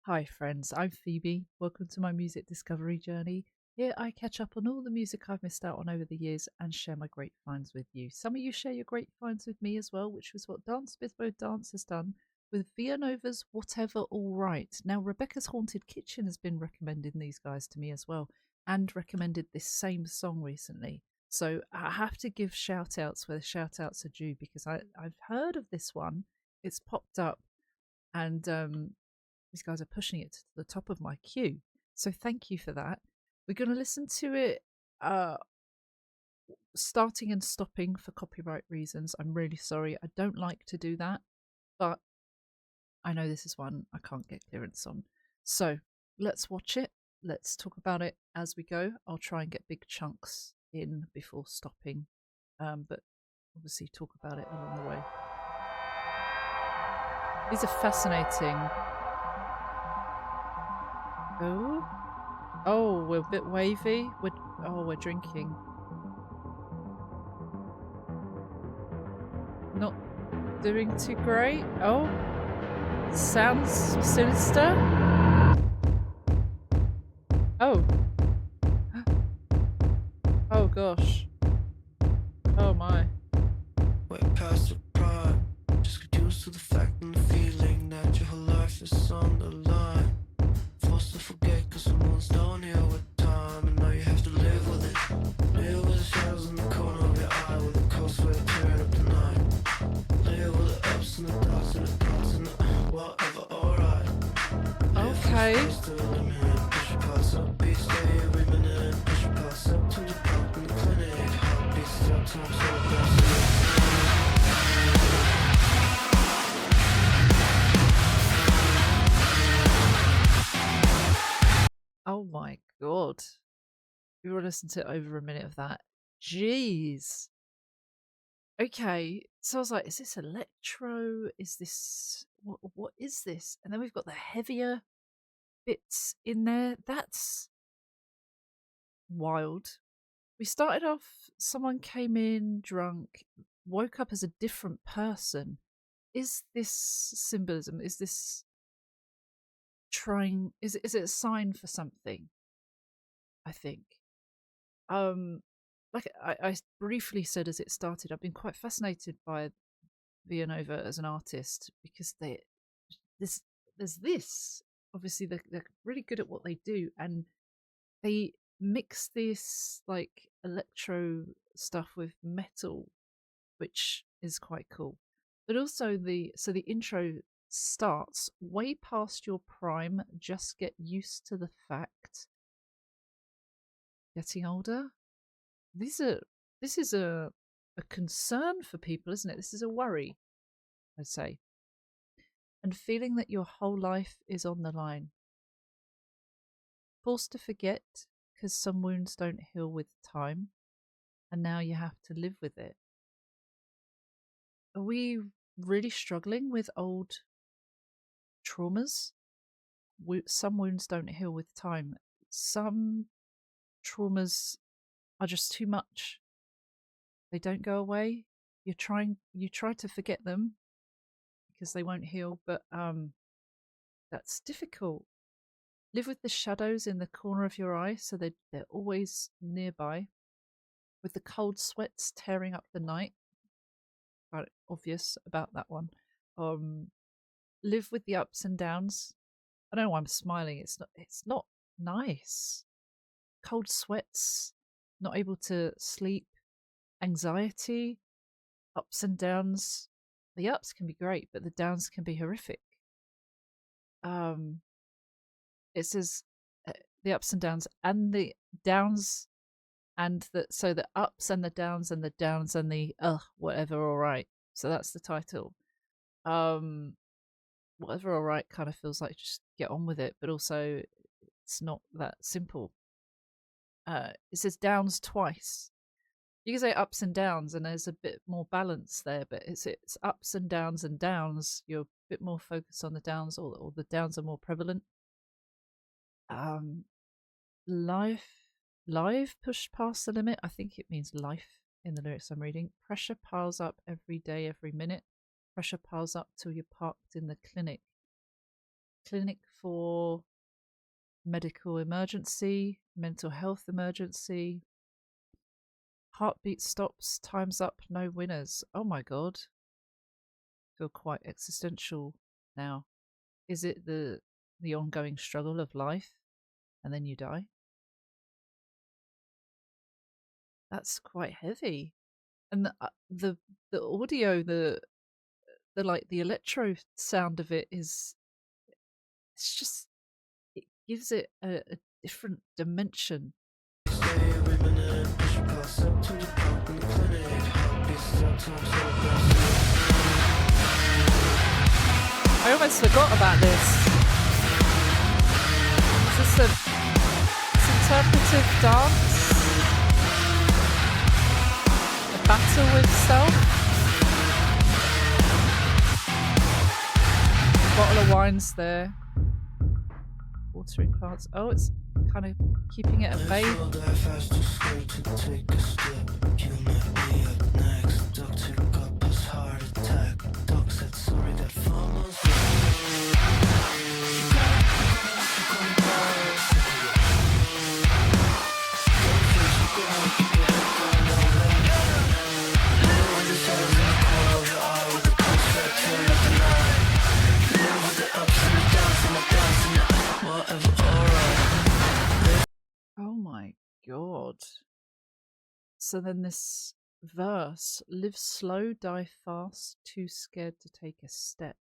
Hi, friends. I'm Phoebe. Welcome to my music discovery journey. Here I catch up on all the music I've missed out on over the years and share my great finds with you. Some of you share your great finds with me as well, which was what Dance Bisbo Dance has done with ViaNova's Whatever All Right. Now, Rebecca's Haunted Kitchen has been recommending these guys to me as well and recommended this same song recently. So I have to give shout outs where shout outs are due because I've heard of this one. It's popped up and these guys are pushing it to the top of my queue. So thank you for that. We're going to listen to it uh, starting and stopping for copyright reasons. I'm really sorry. I don't like to do that, but I know this is one I can't get clearance on. So let's watch it. Let's talk about it as we go. I'll try and get big chunks in before stopping, but obviously talk about it along the way. These are fascinating. Oh, we're a bit wavy. We're drinking. Not doing too great. Oh, sounds sinister. Oh. Oh gosh. Oh my. Way past your prime. Just get used to the fact and the feeling that your whole life is on the line. Forced to forget cause someone's down here with time, and now you have to live with it. Live with the shadows in the corner of your eye, with the cold sweat tearing up the night. Live with the ups and the downs and the downs and the whatever, alright. Okay. Push your pulse up, each day, every minute. Push your pulse up to the pump in the clinic. Heartbeats up to Oh my god. We will listen to over a minute of that. Jeez. Okay. So I was like, is this electro? Is this what is this? And then we've got the heavier bits in there. That's wild. We started off, someone came in drunk, woke up as a different person. Is this symbolism? Is this trying, is it a sign for something? I think. Um like I briefly said as it started, I've been quite fascinated by ViaNova as an artist because this there's this obviously they're really good at what they do, and they mix this like electro stuff with metal, which is quite cool. But also the intro starts way past your prime. Just get used to the fact. Getting older. These are this is a concern for people, isn't it? This is a worry, I'd say. And feeling that your whole life is on the line. Forced to forget because some wounds don't heal with time, and now you have to live with it. Are we really struggling with old traumas? Some wounds don't heal with time. Some traumas are just too much. They don't go away. You try to forget them because they won't heal, but that's difficult. Live with the shadows in the corner of your eye so they're always nearby. With the cold sweats tearing up the night. Quite obvious about that one. Um, live with the ups and downs. I don't know why I'm smiling. It's not nice. Cold sweats, not able to sleep, anxiety, ups and downs. The ups can be great, but the downs can be horrific. Um, it says the ups and downs and the downs and the ups and the downs and the whatever all right. So that's the title. Whatever all right kind of feels like just get on with it, but also it's not that simple. It says downs twice. You can say ups and downs, and there's a bit more balance there, but it's ups and downs. You're a bit more focused on the downs, or the downs are more prevalent. Um, life pushed past the limit. I think it means life in the lyrics I'm reading. Pressure piles up every day, every minute. Pressure piles up till you're parked in the clinic. clinic for medical emergency, mental health emergency. Heartbeat stops, time's up, no winners. Oh my god. Feel quite existential now. Is it the ongoing struggle of life and then you die? That's quite heavy. And the audio, the like the electro sound of it is, it's just, it gives it a different dimension. I almost forgot about this. Is this this interpretive dance? A battle with self? Bottle of wine's there. Watering plants. Oh, it's kind of keeping it at bay. Oh my god. So then this verse: live slow, die fast, too scared to take a step.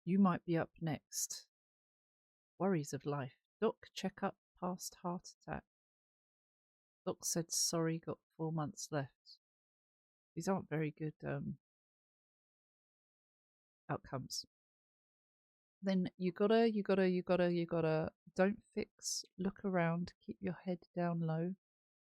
You might be up next. Worries of life. Doc, check up, past heart attack. Doc said sorry, got 4 months left. These aren't very good outcomes. Then you gotta don't fix, look around, keep your head down low,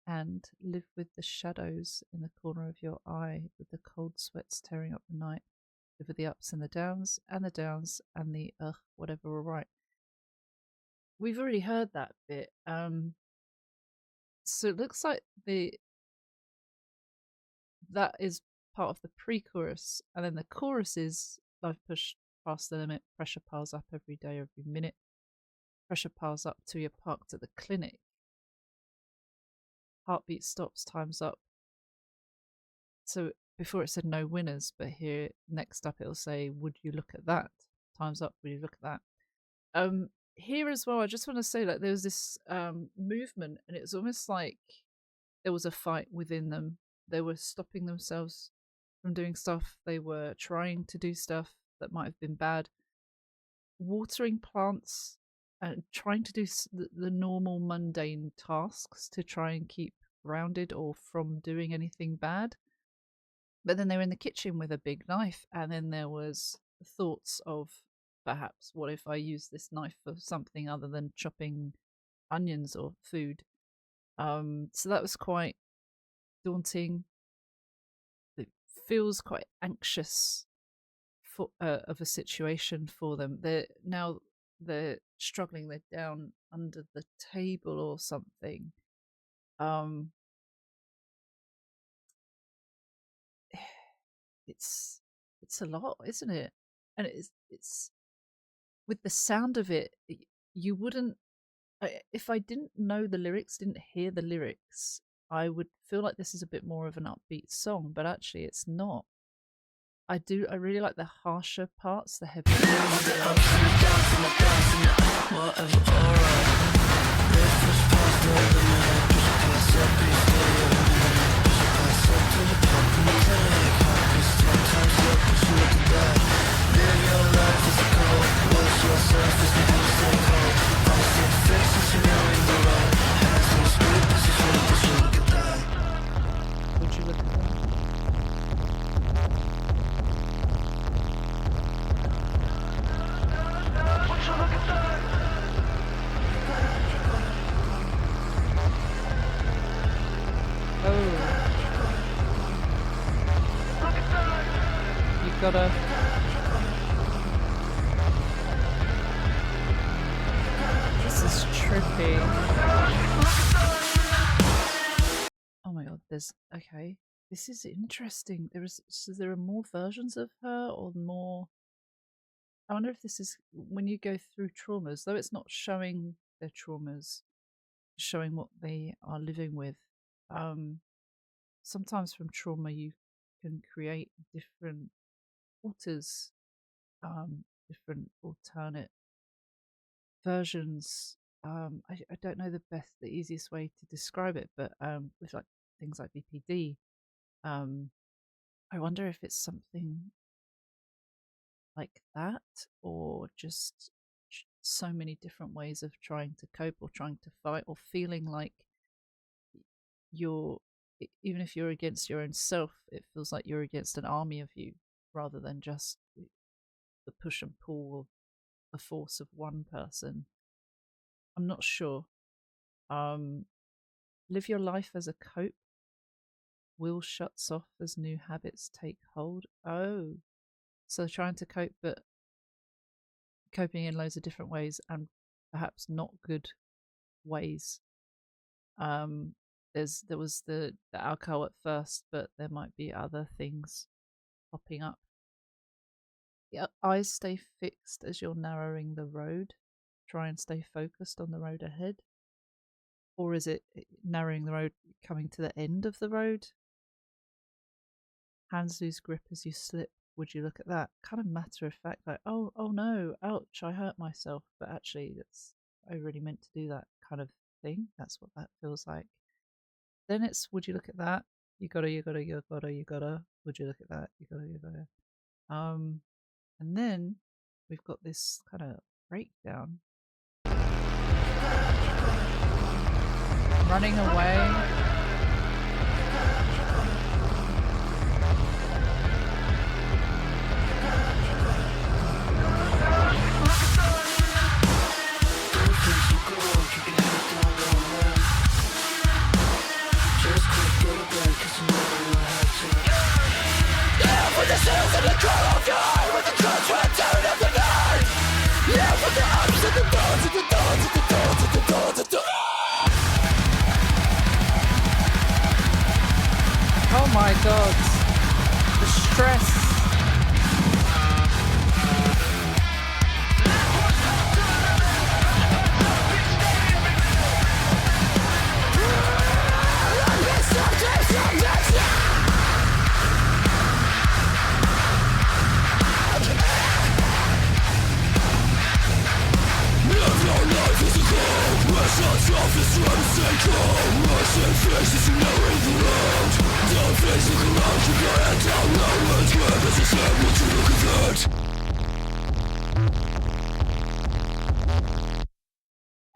and live with the shadows in the corner of your eye, with the cold sweats tearing up the night, live with the ups and the downs, and the whatever, all right. We've already heard that bit. So it looks like that is part of the pre-chorus, and then the chorus is life pushed past the limit, pressure piles up every day, every minute, pressure piles up till you're parked at the clinic, heartbeat stops, time's up. So before it said no winners, but here next up it'll say, would you look at that? Time's up, would you look at that? Here as well, I just want to say, like, there was this movement, and it was almost like there was a fight within them. They were stopping themselves from doing stuff. They were trying to do stuff that might have been bad. Watering plants and trying to do the normal mundane tasks to try and keep grounded or from doing anything bad. But then they were in the kitchen with a big knife, and then there was thoughts of, perhaps, what if I use this knife for something other than chopping onions or food? So that was quite daunting. It feels quite anxious for of a situation for them. They're struggling. They're down under the table or something. It's a lot, isn't it? And it's with the sound of it, you wouldn't. If I didn't know the lyrics, didn't hear the lyrics, I would feel like this is a bit more of an upbeat song, but actually it's not. I really like the harsher parts, the heavy. Would you look at that? Oh. You've gotta. This is trippy. Oh my god, okay. This is interesting. So there are more versions of her, or more I wonder if this is when you go through traumas, though it's not showing their traumas, showing what they are living with. Um, Sometimes from trauma, you can create different alters, different alternate versions. I don't know the easiest way to describe it, but with like things like BPD, um, I wonder if it's something like that, or just so many different ways of trying to cope or trying to fight or feeling like you're even if you're against your own self, it feels like you're against an army of you rather than just the push and pull of the force of one person. I'm not sure. um Live your life as a cope, will shuts off as new habits take hold. Oh, so trying to cope, but coping in loads of different ways and perhaps not good ways. There was the alcohol at first, but there might be other things popping up. Yeah, eyes stay fixed as you're narrowing the road. Try and stay focused on the road ahead. Or is it narrowing the road, coming to the end of the road? Hands lose grip as you slip. Would you look at that? Kind of matter of fact, like, oh no, ouch, I hurt myself. But actually, I really meant to do that kind of thing. That's what that feels like. Then it's, would you look at that? You gotta, you gotta, you gotta, you gotta. Would you look at that? You gotta, you gotta. And then we've got this kind of breakdown. Running away. Oh my god, the stress.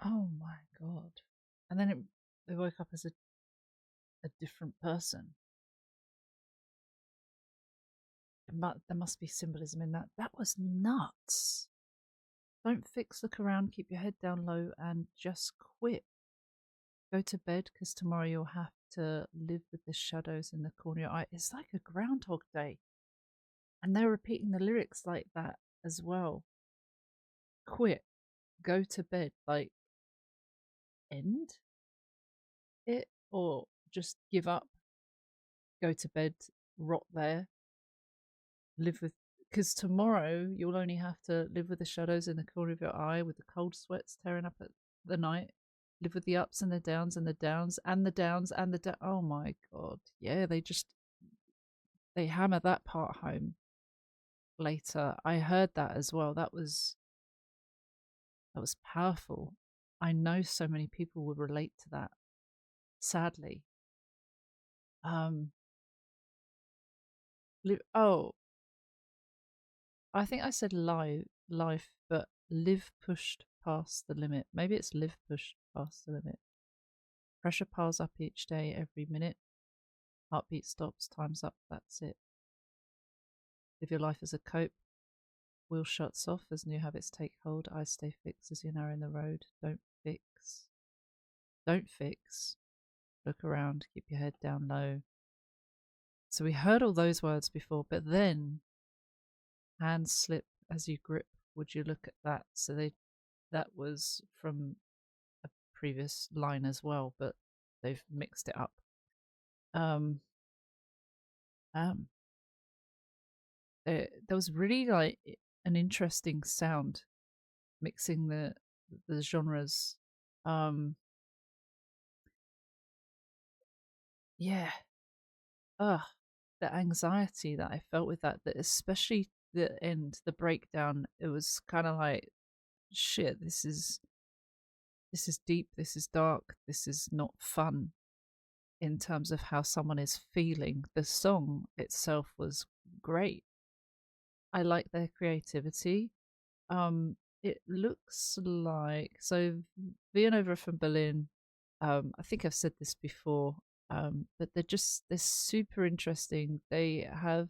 Oh my god. And then they woke up as a different person. There must be symbolism in that. That was nuts. Don't fix, look around, keep your head down low, and just quit. Go to bed because tomorrow you'll have to live with the shadows in the corner of your eye. It's like a Groundhog Day. And they're repeating the lyrics like that as well. Quit, go to bed, like end it, or just give up, go to bed, rot there, live with, because tomorrow you'll only have to live with the shadows in the corner of your eye, with the cold sweats tearing up at the night, live with the ups and the downs and the downs and the downs and the oh my god. Yeah, they hammer that part home later. I heard that as well. That was powerful. I know so many people will relate to that, sadly. um oh, I think I said life, but live pushed past the limit. Maybe it's live pushed past the limit. Pressure piles up each day, every minute. Heartbeat stops, time's up, that's it. Live your life as a cope. Wheel shuts off as new habits take hold. Eyes stay fixed as you're narrowing the road. Don't fix. Don't fix. Look around, keep your head down low. So we heard all those words before, but then hands slip as you grip. Would you look at that? So that was from a previous line as well, but they've mixed it up. Um, um, there was really like an interesting sound, mixing the genres. Um, yeah, ugh, the anxiety that I felt with that especially the end, the breakdown, it was kind of like, shit, this is deep, this is dark, this is not fun in terms of how someone is feeling. The song itself was great. I like their creativity. It looks like so ViaNova from Berlin. I think I've said this before, but they're super interesting. They have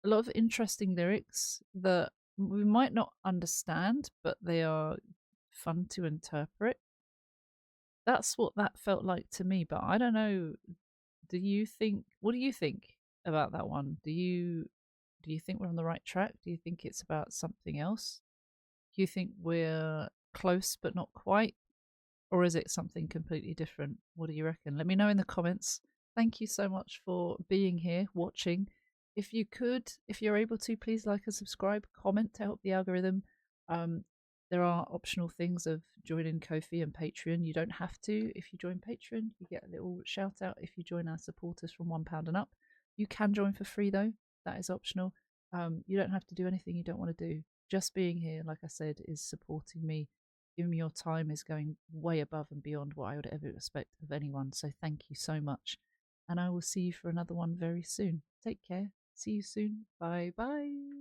a lot of interesting lyrics that we might not understand, but they are fun to interpret. That's what that felt like to me. But I don't know. Do you think? What do you think about that one? Do you think we're on the right track? Do you think it's about something else? Do you think we're close but not quite? Or is it something completely different? What do you reckon? Let me know in the comments. Thank you so much for being here, watching. If you could, if you're able to, please like and subscribe, comment to help the algorithm. Um, there are optional things of joining Ko-fi and Patreon. You don't have to. If you join Patreon, you get a little shout out if you join our supporters from £1 and up. You can join for free though. That is optional. You don't have to do anything you don't want to do. Just being here, like I said, is supporting me. Giving me your time is going way above and beyond what I would ever expect of anyone. So thank you so much. And I will see you for another one very soon. Take care. See you soon. Bye bye.